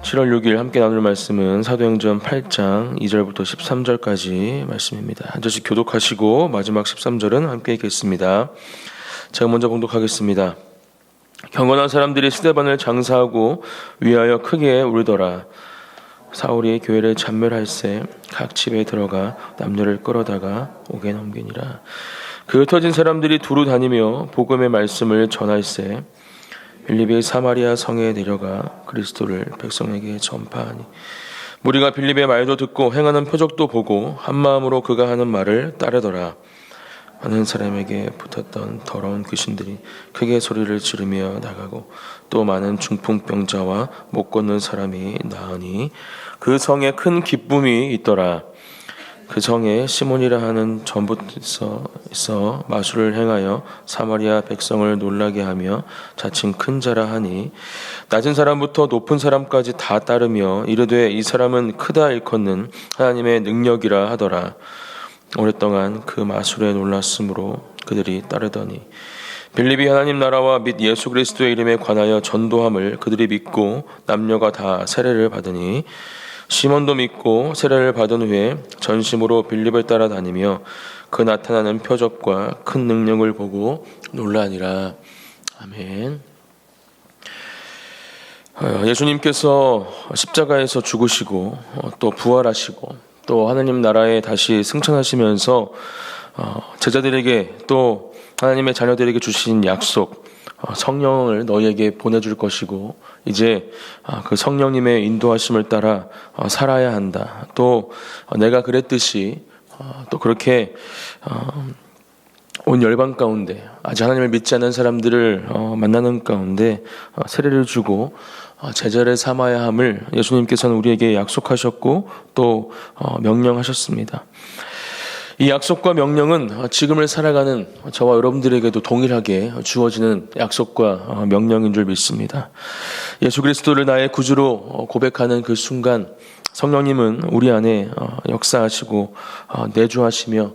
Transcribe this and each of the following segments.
7월 6일 함께 나눌 말씀은 사도행전 8장 2절부터 13절까지 말씀입니다. 한 절씩 교독하시고 마지막 13절은 함께 읽겠습니다. 제가 먼저 봉독하겠습니다. 경건한 사람들이 스데반을 장사하고 위하여 크게 울더라. 사울이 교회를 잔멸할새 각 집에 들어가 남녀를 끌어다가 옥에 넘기니라. 그 흩어진 사람들이 두루 다니며 복음의 말씀을 전할새 빌립이 사마리아 성에 내려가 그리스도를 백성에게 전파하니 무리가 빌립의 말도 듣고 행하는 표적도 보고 한마음으로 그가 하는 말을 따르더라. 많은 사람에게 붙었던 더러운 귀신들이 크게 소리를 지르며 나가고 또 많은 중풍병자와 못 걷는 사람이 나으니 그 성에 큰 기쁨이 있더라. 그 성에 시몬이라 하는 전부터 있어 마술을 행하여 사마리아 백성을 놀라게 하며 자칭 큰 자라 하니 낮은 사람부터 높은 사람까지 다 따르며 이르되 이 사람은 크다 일컫는 하나님의 능력이라 하더라. 오랫동안 그 마술에 놀랐으므로 그들이 따르더니 빌립이 하나님 나라와 및 예수 그리스도의 이름에 관하여 전도함을 그들이 믿고 남녀가 다 세례를 받으니 시몬도 믿고 세례를 받은 후에 전심으로 빌립을 따라다니며 그 나타나는 표적과 큰 능력을 보고 놀라니라. 아멘. 예수님께서 십자가에서 죽으시고 또 부활하시고 또 하나님 나라에 다시 승천하시면서 제자들에게 또 하나님의 자녀들에게 주신 약속 성령을 너희에게 보내줄 것이고 이제 그 성령님의 인도하심을 따라 살아야 한다. 또 내가 그랬듯이 또 그렇게 온 열방 가운데 아직 하나님을 믿지 않는 사람들을 만나는 가운데 세례를 주고 제자를 삼아야 함을 예수님께서는 우리에게 약속하셨고 또 명령하셨습니다. 이 약속과 명령은 지금을 살아가는 저와 여러분들에게도 동일하게 주어지는 약속과 명령인 줄 믿습니다. 예수 그리스도를 나의 구주로 고백하는 그 순간 성령님은 우리 안에 역사하시고 내주하시며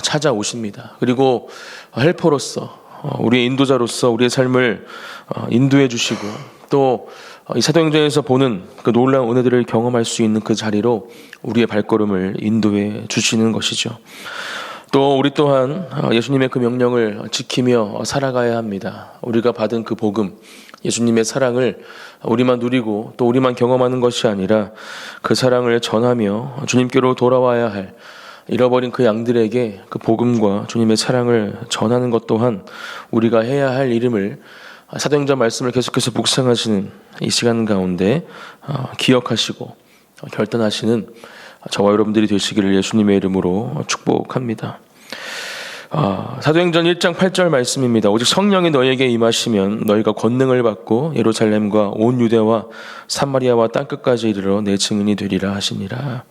찾아오십니다. 그리고 헬퍼로서 우리의 인도자로서 우리의 삶을 인도해 주시고 또 이 사도행전에서 보는 그 놀라운 은혜들을 경험할 수 있는 그 자리로 우리의 발걸음을 인도해 주시는 것이죠. 또 우리 또한 예수님의 그 명령을 지키며 살아가야 합니다. 우리가 받은 그 복음, 예수님의 사랑을 우리만 누리고 또 우리만 경험하는 것이 아니라 그 사랑을 전하며 주님께로 돌아와야 할 잃어버린 그 양들에게 그 복음과 주님의 사랑을 전하는 것 또한 우리가 해야 할 일임을 사도행전 말씀을 계속해서 묵상하시는 이 시간 가운데 기억하시고 결단하시는 저와 여러분들이 되시기를 예수님의 이름으로 축복합니다. 사도행전 1장 8절 말씀입니다. 오직 성령이 너희에게 임하시면 너희가 권능을 받고 예루살렘과 온 유대와 사마리아와 땅끝까지 이르러 내 증인이 되리라 하시니라.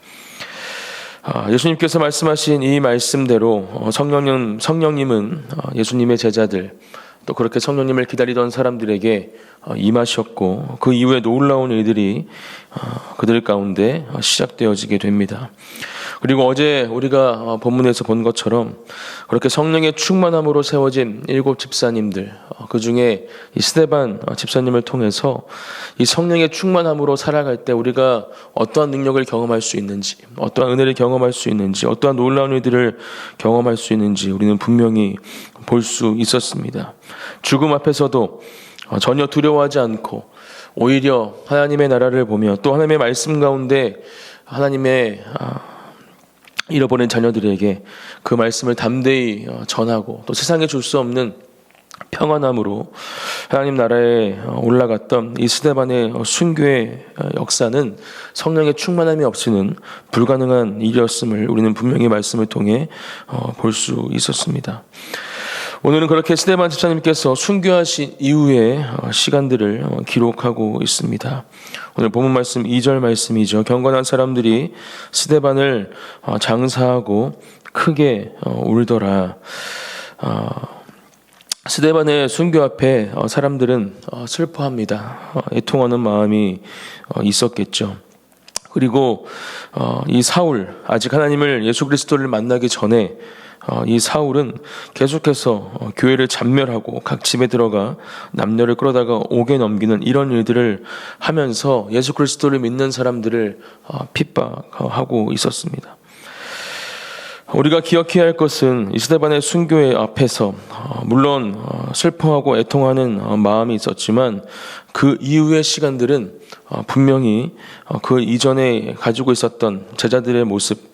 예수님께서 말씀하신 이 말씀대로 성령님은 예수님의 제자들 또 그렇게 성령님을 기다리던 사람들에게 임하셨고 그 이후에 놀라운 일들이 그들 가운데 시작되어지게 됩니다. 그리고 어제 우리가 본문에서 본 것처럼 그렇게 성령의 충만함으로 세워진 7 집사님들 그 중에 이 스데반 집사님을 통해서 이 성령의 충만함으로 살아갈 때 우리가 어떠한 능력을 경험할 수 있는지 어떠한 은혜를 경험할 수 있는지 어떠한 놀라운 일들을 경험할 수 있는지 우리는 분명히 볼 수 있었습니다. 죽음 앞에서도 전혀 두려워하지 않고 오히려 하나님의 나라를 보며 또 하나님의 말씀 가운데 하나님의 잃어버린 자녀들에게 그 말씀을 담대히 전하고 또 세상에 줄 수 없는 평안함으로 하나님 나라에 올라갔던 이 스데반의 순교의 역사는 성령의 충만함이 없이는 불가능한 일이었음을 우리는 분명히 말씀을 통해 볼 수 있었습니다. 오늘은 그렇게 스데반 집사님께서 순교하신 이후의 시간들을 기록하고 있습니다. 오늘 본문 말씀 2절 말씀이죠. 경건한 사람들이 스데반을 장사하고 크게 울더라. 스데반의 순교 앞에 사람들은 슬퍼합니다. 애통하는 마음이 있었겠죠. 그리고 이 사울 아직 하나님을 예수 그리스도를 만나기 전에 이 사울은 계속해서 교회를 잔멸하고 각 집에 들어가 남녀를 끌어다가 옥에 넘기는 이런 일들을 하면서 예수 그리스도를 믿는 사람들을 핍박하고 있었습니다. 우리가 기억해야 할 것은 이스데반의 순교회 앞에서 물론 슬퍼하고 애통하는 마음이 있었지만 그 이후의 시간들은 분명히 그 이전에 가지고 있었던 제자들의 모습,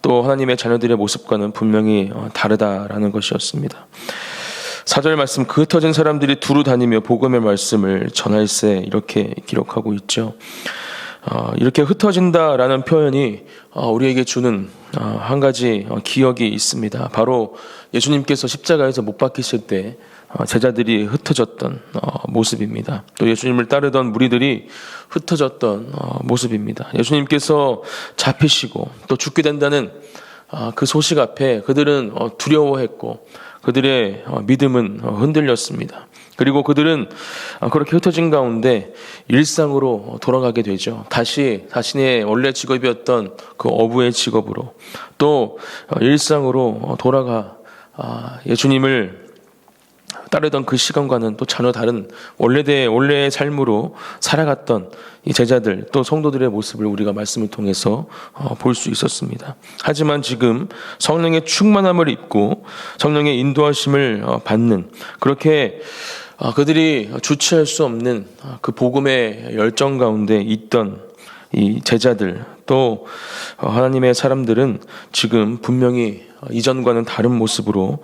또 하나님의 자녀들의 모습과는 분명히 다르다라는 것이었습니다. 4절 말씀, 그 흩어진 사람들이 두루 다니며 복음의 말씀을 전할세, 이렇게 기록하고 있죠. 이렇게 흩어진다라는 표현이 우리에게 주는 한 가지 기억이 있습니다. 바로 예수님께서 십자가에서 못 박히실 때 제자들이 흩어졌던 모습입니다. 또 예수님을 따르던 무리들이 흩어졌던 모습입니다. 예수님께서 잡히시고 또 죽게 된다는 그 소식 앞에 그들은 두려워했고 그들의 믿음은 흔들렸습니다. 그리고 그들은 그렇게 흩어진 가운데 일상으로 돌아가게 되죠. 다시 자신의 원래 직업이었던 그 어부의 직업으로 또 일상으로 돌아가 예수님을 따르던 그 시간과는 또 전혀 다른 원래의 삶으로 살아갔던 이 제자들 또 성도들의 모습을 우리가 말씀을 통해서 볼 수 있었습니다. 하지만 지금 성령의 충만함을 입고 성령의 인도하심을 받는 그렇게 그들이 주체할 수 없는 그 복음의 열정 가운데 있던 이 제자들 또 하나님의 사람들은 지금 분명히 이전과는 다른 모습으로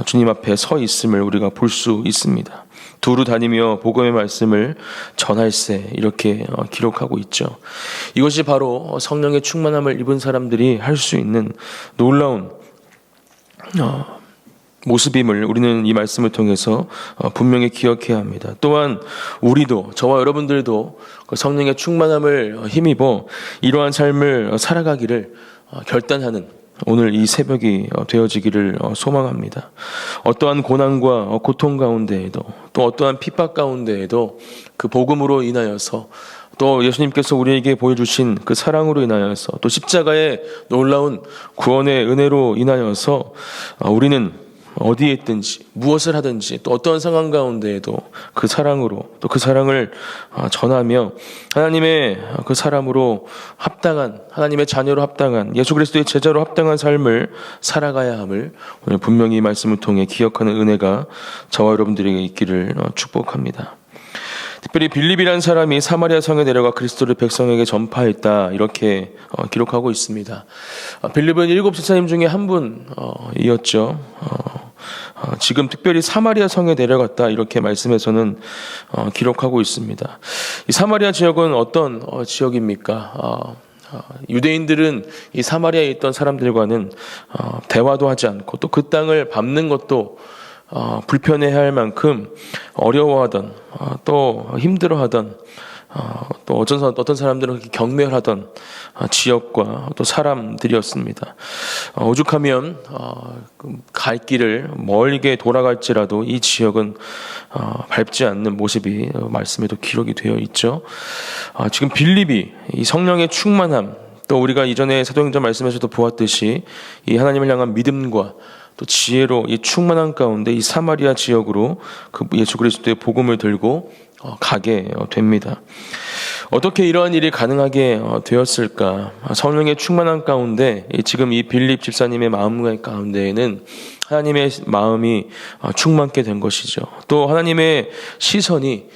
주님 앞에 서 있음을 우리가 볼 수 있습니다. 두루 다니며 복음의 말씀을 전할세, 이렇게 기록하고 있죠. 이것이 바로 성령의 충만함을 입은 사람들이 할 수 있는 놀라운 모습임을 우리는 이 말씀을 통해서 분명히 기억해야 합니다. 또한 우리도, 저와 여러분들도 성령의 충만함을 힘입어 이러한 삶을 살아가기를 결단하는 오늘 이 새벽이 되어지기를 소망합니다. 어떠한 고난과 고통 가운데에도 또 어떠한 핍박 가운데에도 그 복음으로 인하여서 또 예수님께서 우리에게 보여주신 그 사랑으로 인하여서 또 십자가의 놀라운 구원의 은혜로 인하여서 우리는 어디에 있든지 무엇을 하든지 또 어떤 상황 가운데에도 그 사랑으로 또 그 사랑을 전하며 하나님의 그 사람으로 합당한 하나님의 자녀로 합당한 예수 그리스도의 제자로 합당한 삶을 살아가야 함을 오늘 분명히 이 말씀을 통해 기억하는 은혜가 저와 여러분들에게 있기를 축복합니다. 특별히 빌립이라는 사람이 사마리아 성에 내려가 그리스도를 백성에게 전파했다, 이렇게 기록하고 있습니다. 빌립은 7 집사님 중에 한 분이었죠. 지금 특별히 사마리아 성에 내려갔다, 이렇게 말씀에서는 기록하고 있습니다. 이 사마리아 지역은 어떤 지역입니까? 유대인들은 이 사마리아에 있던 사람들과는 대화도 하지 않고 또 그 땅을 밟는 것도 불편해할 만큼 어려워하던 또 힘들어하던 또 어떤 사람들은 그렇게 경멸하던 지역과 또 사람들이었습니다. 오죽하면 갈 길을 멀게 돌아갈지라도 이 지역은 밟지 않는 모습이 말씀에도 기록이 되어 있죠. 지금 빌립이 이 성령의 충만함, 또 우리가 이전에 사도행전 말씀에서도 보았듯이 이 하나님을 향한 믿음과 또 지혜로 이 충만한 가운데 이 사마리아 지역으로 그 예수 그리스도의 복음을 들고 가게 됩니다. 어떻게 이러한 일이 가능하게 되었을까? 성령의 충만한 가운데 지금 이 빌립 집사님의 마음 가운데에는 하나님의 마음이 충만케 된 것이죠. 또 하나님의 시선이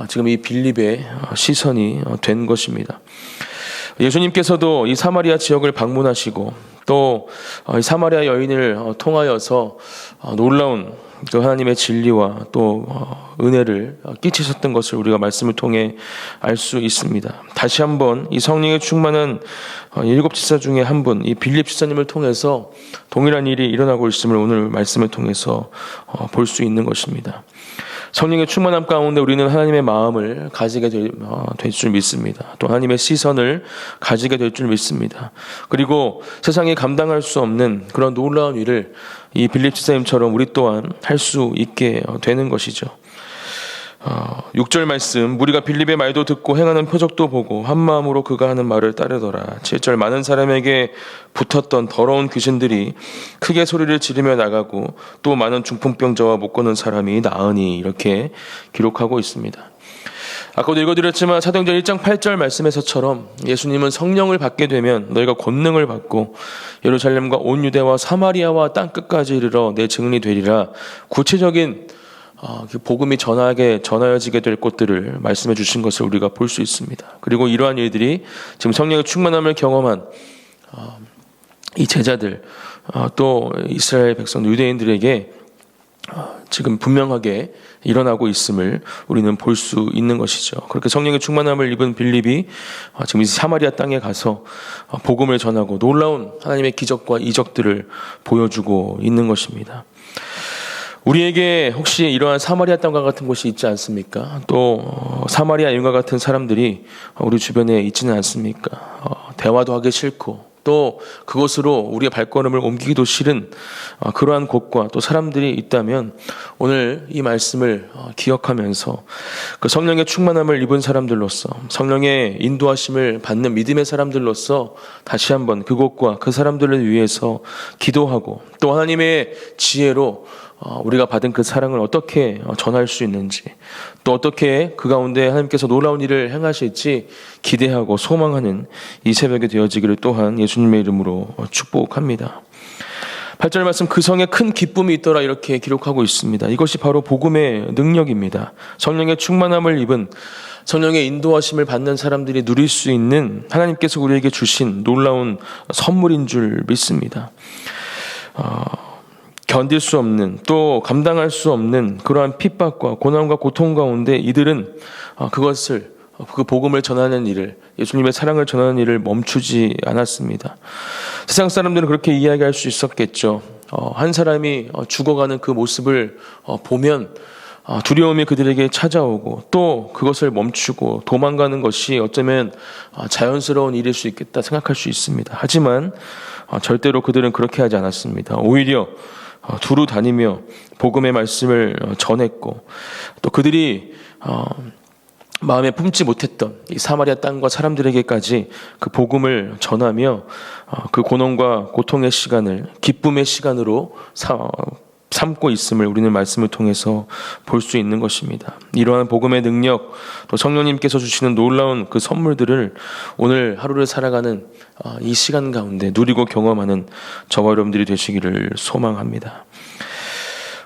지금 이 빌립의 시선이 된 것입니다. 예수님께서도 이 사마리아 지역을 방문하시고 또 사마리아 여인을 통하여서 놀라운 그 하나님의 진리와 또 은혜를 끼치셨던 것을 우리가 말씀을 통해 알 수 있습니다. 다시 한번 이 성령의 충만한 7 집사 중에 한 분, 이 빌립 집사님을 통해서 동일한 일이 일어나고 있음을 오늘 말씀을 통해서 볼 수 있는 것입니다. 성령의 충만함 가운데 우리는 하나님의 마음을 가지게 될 줄 믿습니다. 또 하나님의 시선을 가지게 될 줄 믿습니다. 그리고 세상이 감당할 수 없는 그런 놀라운 일을 이 빌립 집사님처럼 우리 또한 할 수 있게 되는 것이죠. 6절 말씀, 무리가 빌립의 말도 듣고 행하는 표적도 보고 한 마음으로 그가 하는 말을 따르더라. 7절, 많은 사람에게 붙었던 더러운 귀신들이 크게 소리를 지르며 나가고 또 많은 중풍병자와 못 걷는 사람이 나으니, 이렇게 기록하고 있습니다. 아까도 읽어드렸지만 사도행전 1장 8절 말씀에서처럼 예수님은 성령을 받게 되면 너희가 권능을 받고 예루살렘과 온 유대와 사마리아와 땅끝까지 이르러 내 증인이 되리라. 구체적인 복음이 전하여지게 될 곳들을 말씀해 주신 것을 우리가 볼 수 있습니다. 그리고 이러한 일들이 지금 성령의 충만함을 경험한 이 제자들, 또 이스라엘 백성 유대인들에게 지금 분명하게 일어나고 있음을 우리는 볼 수 있는 것이죠. 그렇게 성령의 충만함을 입은 빌립이 지금 이 사마리아 땅에 가서 복음을 전하고 놀라운 하나님의 기적과 이적들을 보여주고 있는 것입니다. 우리에게 혹시 이러한 사마리아 땅과 같은 곳이 있지 않습니까? 또 사마리아인과 같은 사람들이 우리 주변에 있지는 않습니까? 대화도 하기 싫고 또 그곳으로 우리의 발걸음을 옮기기도 싫은 그러한 곳과 또 사람들이 있다면 오늘 이 말씀을 기억하면서 그 성령의 충만함을 입은 사람들로서, 성령의 인도하심을 받는 믿음의 사람들로서 다시 한번 그곳과 그 사람들을 위해서 기도하고 또 하나님의 지혜로 우리가 받은 그 사랑을 어떻게 전할 수 있는지, 또 어떻게 그 가운데 하나님께서 놀라운 일을 행하실지 기대하고 소망하는 이 새벽이 되어지기를 또한 예수님의 이름으로 축복합니다. 8절 말씀, 그 성에 큰 기쁨이 있더라, 이렇게 기록하고 있습니다. 이것이 바로 복음의 능력입니다. 성령의 충만함을 입은, 성령의 인도하심을 받는 사람들이 누릴 수 있는 하나님께서 우리에게 주신 놀라운 선물인 줄 믿습니다. 견딜 수 없는, 또 감당할 수 없는 그러한 핍박과 고난과 고통 가운데 이들은 그 복음을 전하는 일을, 예수님의 사랑을 전하는 일을 멈추지 않았습니다. 세상 사람들은 그렇게 이야기할 수 있었겠죠. 한 사람이 죽어가는 그 모습을 보면 두려움이 그들에게 찾아오고 또 그것을 멈추고 도망가는 것이 어쩌면 자연스러운 일일 수 있겠다 생각할 수 있습니다. 하지만 절대로 그들은 그렇게 하지 않았습니다. 오히려 두루 다니며 복음의 말씀을 전했고, 또 그들이 마음에 품지 못했던 이 사마리아 땅과 사람들에게까지 그 복음을 전하며 그 고난과 고통의 시간을 기쁨의 시간으로 삼고 있음을 우리는 말씀을 통해서 볼 수 있는 것입니다. 이러한 복음의 능력, 또 성령님께서 주시는 놀라운 그 선물들을 오늘 하루를 살아가는 이 시간 가운데 누리고 경험하는 저와 여러분들이 되시기를 소망합니다.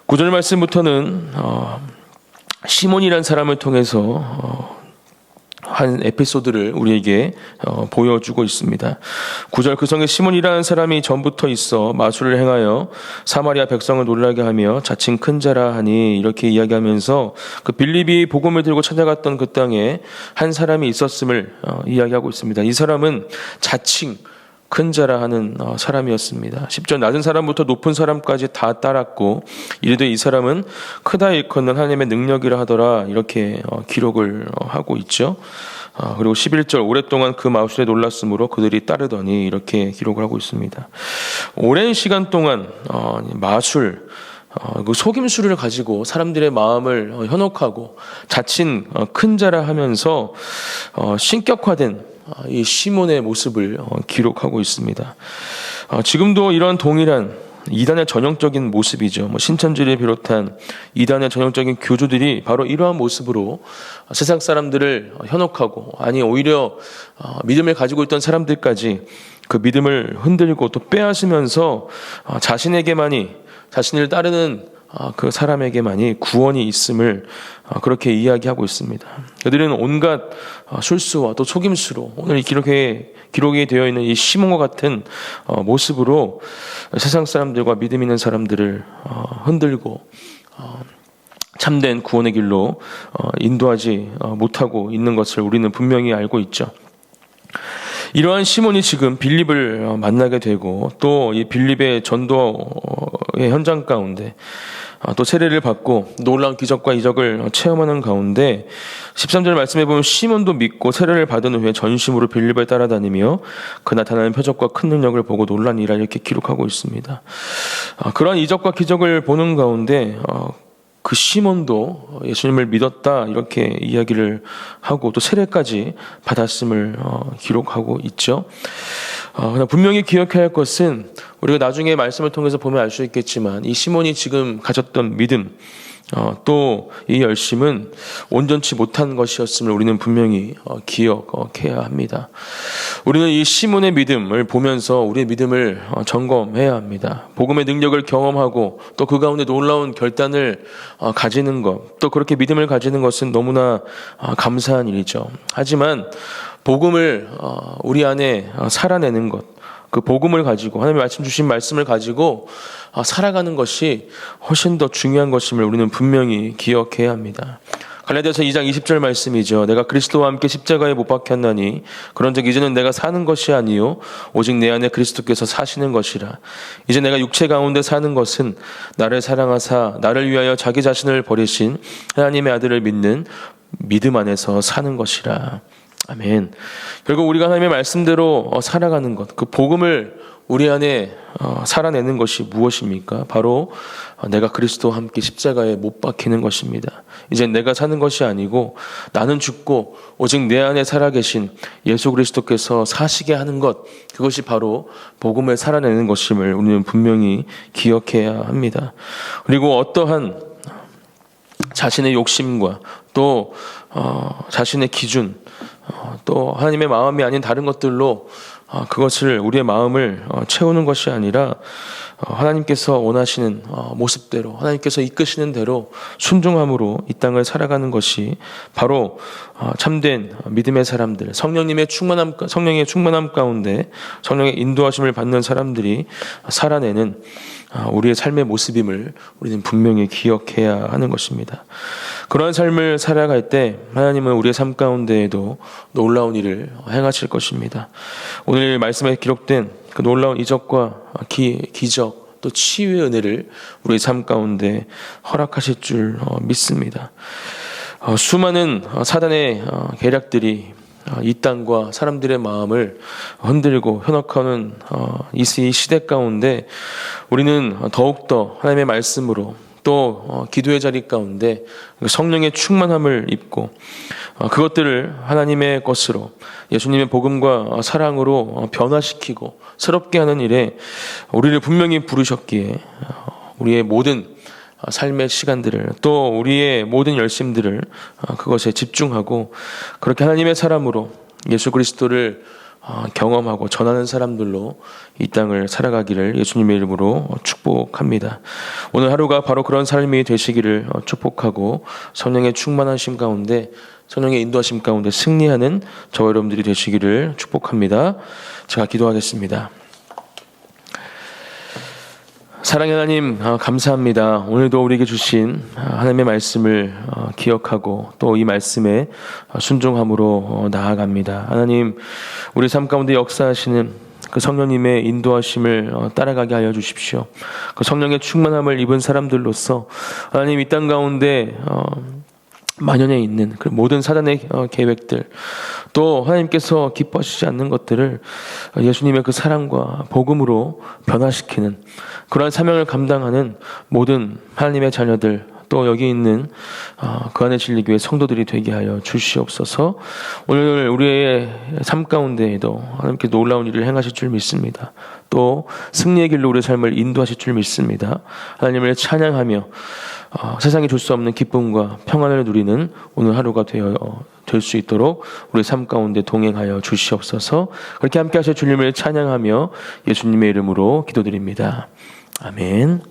9절 말씀부터는 시몬이라는 사람을 통해서 한 에피소드를 우리에게 보여주고 있습니다. 9절, 그 성에 시몬이라는 사람이 전부터 있어 마술을 행하여 사마리아 백성을 놀라게 하며 자칭 큰 자라 하니, 이렇게 이야기하면서 그 빌립이 복음을 들고 찾아갔던 그 땅에 한 사람이 있었음을 이야기하고 있습니다. 이 사람은 자칭 큰 자라 하는 사람이었습니다. 10절, 낮은 사람부터 높은 사람까지 다 따랐고 이르되 이 사람은 크다 일컫는 하나님의 능력이라 하더라, 이렇게 기록을 하고 있죠. 그리고 11절, 오랫동안 그 마술에 놀랐으므로 그들이 따르더니, 이렇게 기록을 하고 있습니다. 오랜 시간 동안 마술, 그 속임수를 가지고 사람들의 마음을 현혹하고 자칭 큰 자라 하면서 신격화된 이 시몬의 모습을 기록하고 있습니다. 지금도 이런 동일한 이단의 전형적인 모습이죠. 신천지를 비롯한 이단의 전형적인 교주들이 바로 이러한 모습으로 세상 사람들을 현혹하고, 아니 오히려 믿음을 가지고 있던 사람들까지 그 믿음을 흔들고 또 빼앗으면서 자신을 따르는 그 사람에게만이 구원이 있음을 그렇게 이야기하고 있습니다. 그들은 온갖 술수와 또 속임수로 오늘 이 기록이 되어 있는 이 시몬과 같은 모습으로 세상 사람들과 믿음 있는 사람들을 흔들고 참된 구원의 길로 인도하지 못하고 있는 것을 우리는 분명히 알고 있죠. 이러한 시몬이 지금 빌립을 만나게 되고, 또 이 빌립의 전도의 현장 가운데 또 세례를 받고 놀라운 기적과 이적을 체험하는 가운데 13절 말씀해 보면 시몬도 믿고 세례를 받은 후에 전심으로 빌립을 따라다니며 그 나타나는 표적과 큰 능력을 보고 놀라니라, 이렇게 기록하고 있습니다. 그러한 이적과 기적을 보는 가운데 그 시몬도 예수님을 믿었다 이렇게 이야기를 하고 또 세례까지 받았음을 기록하고 있죠. 그러나 분명히 기억해야 할 것은 우리가 나중에 말씀을 통해서 보면 알 수 있겠지만 이 시몬이 지금 가졌던 믿음 또 이 열심은 온전치 못한 것이었음을 우리는 분명히 기억해야 합니다. 우리는 이 시몬의 믿음을 보면서 우리의 믿음을 점검해야 합니다. 복음의 능력을 경험하고 또 그 가운데 놀라운 결단을 가지는 것, 또 그렇게 믿음을 가지는 것은 너무나 감사한 일이죠. 하지만 복음을 우리 안에 살아내는 것, 그 복음을 가지고 하나님의 말씀 주신 말씀을 가지고 살아가는 것이 훨씬 더 중요한 것임을 우리는 분명히 기억해야 합니다. 갈라디아서 2장 20절 말씀이죠. 내가 그리스도와 함께 십자가에 못 박혔나니 그런즉 이제는 내가 사는 것이 아니요 오직 내 안에 그리스도께서 사시는 것이라. 이제 내가 육체 가운데 사는 것은 나를 사랑하사 나를 위하여 자기 자신을 버리신 하나님의 아들을 믿는 믿음 안에서 사는 것이라. 아멘. 결국 우리가 하나님의 말씀대로 살아가는 것, 그 복음을 우리 안에 살아내는 것이 무엇입니까? 바로 내가 그리스도와 함께 십자가에 못 박히는 것입니다. 이제 내가 사는 것이 아니고 나는 죽고 오직 내 안에 살아계신 예수 그리스도께서 사시게 하는 것, 그것이 바로 복음을 살아내는 것임을 우리는 분명히 기억해야 합니다. 그리고 어떠한 자신의 욕심과 또 자신의 기준, 또 하나님의 마음이 아닌 다른 것들로 그것을 우리의 마음을 채우는 것이 아니라 하나님께서 원하시는 모습대로 하나님께서 이끄시는 대로 순종함으로 이 땅을 살아가는 것이 바로 참된 믿음의 사람들, 성령의 충만함 가운데 성령의 인도하심을 받는 사람들이 살아내는 우리의 삶의 모습임을 우리는 분명히 기억해야 하는 것입니다. 그러한 삶을 살아갈 때 하나님은 우리의 삶 가운데에도 놀라운 일을 행하실 것입니다. 오늘 말씀에 기록된 그 놀라운 이적과 기적 또 치유의 은혜를 우리의 삶 가운데 허락하실 줄 믿습니다. 수많은 사단의 계략들이 이 땅과 사람들의 마음을 흔들고 현혹하는 이 시대 가운데 우리는 더욱더 하나님의 말씀으로 또 기도의 자리 가운데 성령의 충만함을 입고 그것들을 하나님의 것으로 예수님의 복음과 사랑으로 변화시키고 새롭게 하는 일에 우리를 분명히 부르셨기에 우리의 모든 삶의 시간들을 또 우리의 모든 열심들을 그것에 집중하고 그렇게 하나님의 사람으로 예수 그리스도를 경험하고 전하는 사람들로 이 땅을 살아가기를 예수님의 이름으로 축복합니다. 오늘 하루가 바로 그런 삶이 되시기를 축복하고 성령의 충만하심 가운데 성령의 인도하심 가운데 승리하는 저와 여러분들이 되시기를 축복합니다. 제가 기도하겠습니다. 사랑의 하나님 감사합니다. 오늘도 우리에게 주신 하나님의 말씀을 기억하고 또 이 말씀에 순종함으로 나아갑니다. 하나님 우리 삶 가운데 역사하시는 그 성령님의 인도하심을 따라가게 하여 주십시오. 그 성령의 충만함을 입은 사람들로서 하나님 이 땅 가운데 만연해 있는 그 모든 사단의 계획들 또 하나님께서 기뻐하시지 않는 것들을 예수님의 그 사랑과 복음으로 변화시키는 그러한 사명을 감당하는 모든 하나님의 자녀들 또 여기 있는 그 안에 진리교회 성도들이 되게 하여 주시옵소서. 오늘 우리의 삶 가운데에도 하나님께 놀라운 일을 행하실 줄 믿습니다. 또 승리의 길로 우리의 삶을 인도하실 줄 믿습니다. 하나님을 찬양하며 세상이 줄 수 없는 기쁨과 평안을 누리는 오늘 하루가 될 수 있도록 우리 삶 가운데 동행하여 주시옵소서. 그렇게 함께 하실 주님을 찬양하며 예수님의 이름으로 기도드립니다. 아멘.